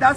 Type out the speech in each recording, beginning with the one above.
10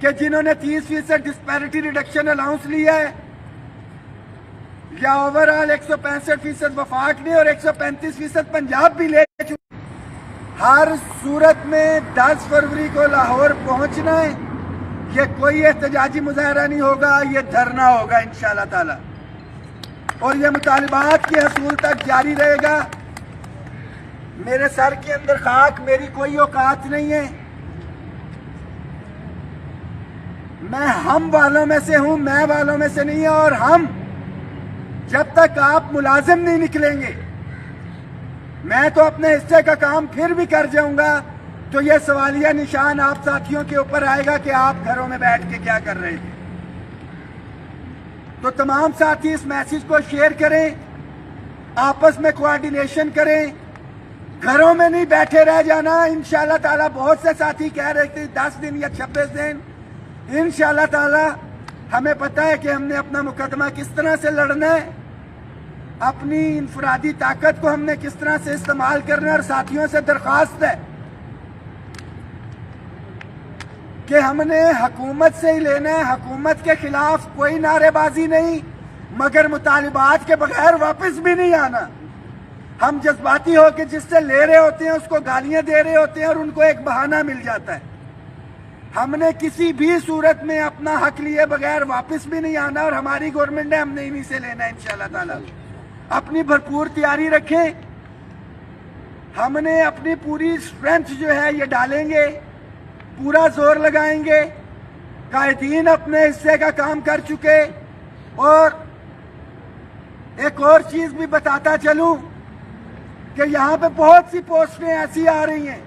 کہ جنہوں نے 30% ڈسپیرٹی ریڈکشن الاؤنس لیا ہے یا اوورآل 165% وفاق نے اور 135% پنجاب بھی لے چکے، ہر صورت میں 10 فروری کو لاہور پہنچنا ہے۔ یہ کوئی احتجاجی مظاہرہ نہیں ہوگا، یہ دھرنا ہوگا انشاءاللہ تعالی، اور یہ مطالبات کے حصول تک جاری رہے گا۔ میرے سر کے اندر خاک، میری کوئی اوقات نہیں ہے، میں ہم والوں میں سے ہوں، میں والوں میں سے نہیں ہے، اور ہم جب تک آپ ملازم نہیں نکلیں گے، میں تو اپنے حصے کا کام پھر بھی کر جاؤں گا، تو یہ سوالیہ نشان آپ ساتھیوں کے اوپر آئے گا کہ آپ گھروں میں بیٹھ کے کیا کر رہے تھے۔ تو تمام ساتھی اس میسج کو شیئر کریں، آپس میں کوآرڈینیشن کریں، گھروں میں نہیں بیٹھے رہ جانا۔ انشاءاللہ تعالیٰ بہت سے ساتھی کہہ رہے تھے 10 دن یا 26 دن، انشاءاللہ تعالیٰ ہمیں پتہ ہے کہ ہم نے اپنا مقدمہ کس طرح سے لڑنا ہے، اپنی انفرادی طاقت کو ہم نے کس طرح سے استعمال کرنا ہے، اور ساتھیوں سے درخواست ہے کہ ہم نے حکومت سے ہی لینا ہے، حکومت کے خلاف کوئی نعرے بازی نہیں، مگر مطالبات کے بغیر واپس بھی نہیں آنا۔ ہم جذباتی ہو کے جس سے لے رہے ہوتے ہیں اس کو گالیاں دے رہے ہوتے ہیں اور ان کو ایک بہانہ مل جاتا ہے۔ ہم نے کسی بھی صورت میں اپنا حق لیے بغیر واپس بھی نہیں آنا، اور ہماری گورنمنٹ نے ہم نے انہی سے لینا ہے انشاءاللہ تعالیٰ۔ اپنی بھرپور تیاری رکھیں، ہم نے اپنی پوری سٹرینتھ جو ہے یہ ڈالیں گے، پورا زور لگائیں گے۔ قائدین اپنے حصے کا کام کر چکے، اور ایک اور چیز بھی بتاتا چلوں کہ یہاں پہ بہت سی پوسٹیں ایسی آ رہی ہیں،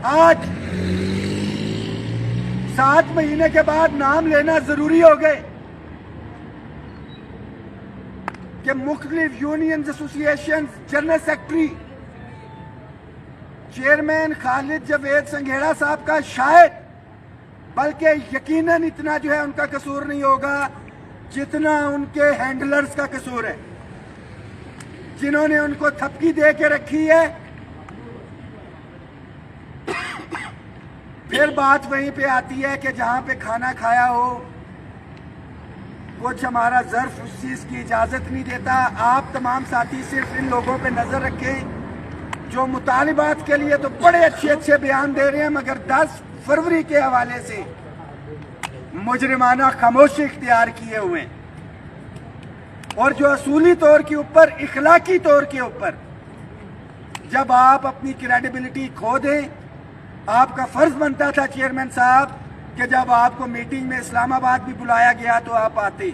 آج 7 مہینے کے بعد نام لینا ضروری ہو گئے کہ مختلف یونینز، ایسوسییشنز، جنرل سیکرٹری، چیئرمین خالد جاوید سنگھیڑا صاحب کا شاید، بلکہ یقیناً اتنا جو ہے ان کا قصور نہیں ہوگا جتنا ان کے ہینڈلرز کا قصور ہے، جنہوں نے ان کو تھپکی دے کے رکھی ہے۔ پھر بات وہیں پہ آتی ہے کہ جہاں پہ کھانا کھایا ہو، کچھ ہمارا ظرف اس چیز کی اجازت نہیں دیتا۔ آپ تمام ساتھی صرف ان لوگوں پہ نظر رکھیں جو مطالبات کے لیے تو بڑے اچھے بیان دے رہے ہیں، مگر 10 فروری کے حوالے سے مجرمانہ خاموشی اختیار کیے ہوئے ہیں، اور جو اصولی طور کے اوپر، اخلاقی طور کے اوپر جب آپ اپنی کریڈیبلٹی کھو دیں، آپ کا فرض بنتا تھا چیئرمین صاحب کہ جب آپ کو میٹنگ میں اسلام آباد بھی بلایا گیا تو آپ آتے،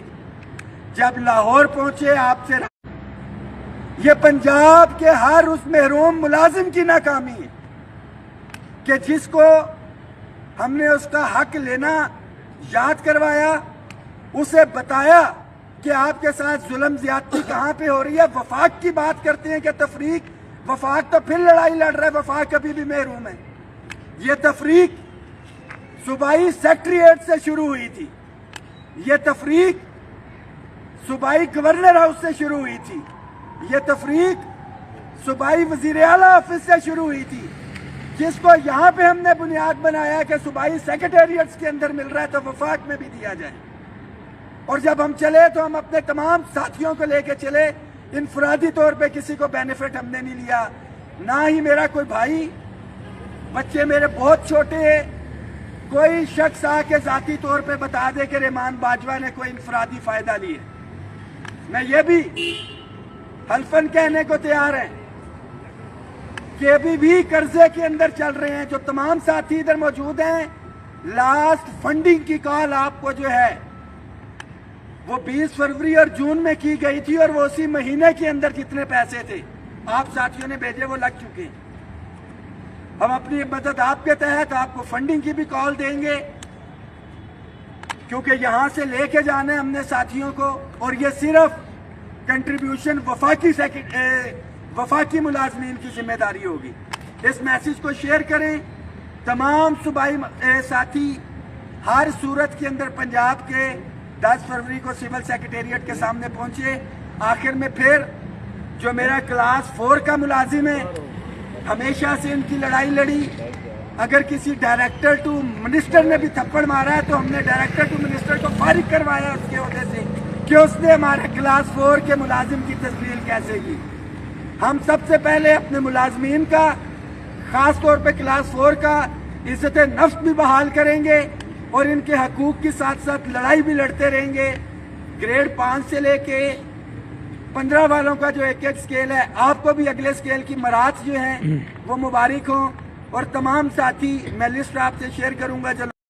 جب لاہور پہنچے آپ سے۔ یہ پنجاب کے ہر اس محروم ملازم کی ناکامی ہے کہ جس کو ہم نے اس کا حق لینا یاد کروایا، اسے بتایا کہ آپ کے ساتھ ظلم زیادتی کہاں پہ ہو رہی ہے۔ وفاق کی بات کرتے ہیں کہ تفریق، وفاق تو پھر لڑائی لڑ رہا ہے، وفاق ابھی بھی محروم ہے۔ یہ تفریق صوبائی سیکریٹریٹ سے شروع ہوئی تھی، یہ تفریق صوبائی گورنر ہاؤس سے شروع ہوئی تھی، یہ تفریق صوبائی وزیر اعلیٰ آفس سے شروع ہوئی تھی، جس کو یہاں پہ ہم نے بنیاد بنایا کہ صوبائی سیکریٹریٹس کے اندر مل رہا ہے تو وفاق میں بھی دیا جائے۔ اور جب ہم چلے تو ہم اپنے تمام ساتھیوں کو لے کے چلے، انفرادی طور پہ کسی کو بینیفٹ ہم نے نہیں لیا، نہ ہی میرا کوئی بھائی، بچے میرے بہت چھوٹے ہیں، کوئی شخص آ کے ذاتی طور پہ بتا دے کہ رحمان باجوہ نے کوئی انفرادی فائدہ لیا۔ میں یہ بھی حلفاً کہنے کو تیار ہے کہ ابھی بھی قرضے کے اندر چل رہے ہیں۔ جو تمام ساتھی ادھر موجود ہیں، لاسٹ فنڈنگ کی کال آپ کو جو ہے وہ 20 فروری اور جون میں کی گئی تھی، اور وہ اسی مہینے کے اندر جتنے پیسے تھے آپ ساتھیوں نے بھیجے وہ لگ چکے ہیں۔ ہم اپنی مدد آپ کے تحت آپ کو فنڈنگ کی بھی کال دیں گے، کیونکہ یہاں سے لے کے جانا ہے ہم نے ساتھیوں کو، اور یہ صرف کنٹریبیوشن وفاقی ملازمین کی ذمہ داری ہوگی۔ اس میسج کو شیئر کریں، تمام صوبائی ساتھی ہر صورت کے اندر پنجاب کے 10 فروری کو سول سیکریٹریٹ کے سامنے پہنچے۔ آخر میں پھر جو میرا کلاس 4 کا ملازم ہے، ہمیشہ سے ان کی لڑائی لڑی، اگر کسی ڈائریکٹر ٹو منسٹر نے بھی تھپڑ مارا ہے تو ہم نے ڈائریکٹر ٹو منسٹر کو فارغ کروایا اس کے عہدے سے کہ اس نے ہمارے کلاس 4 کے ملازم کی تسلیل کیسے کی. ہم سب سے پہلے اپنے ملازمین کا خاص طور پہ کلاس 4 کا عزت نفس بھی بحال کریں گے اور ان کے حقوق کے ساتھ ساتھ لڑائی بھی لڑتے رہیں گے. گریڈ 5 سے لے کے 15 والوں کا جو ایک سکیل ہے، آپ کو بھی اگلے سکیل کی مراحل جو ہیں وہ مبارک ہوں. اور تمام ساتھی میں لسٹ آپ سے شیئر کروں گا.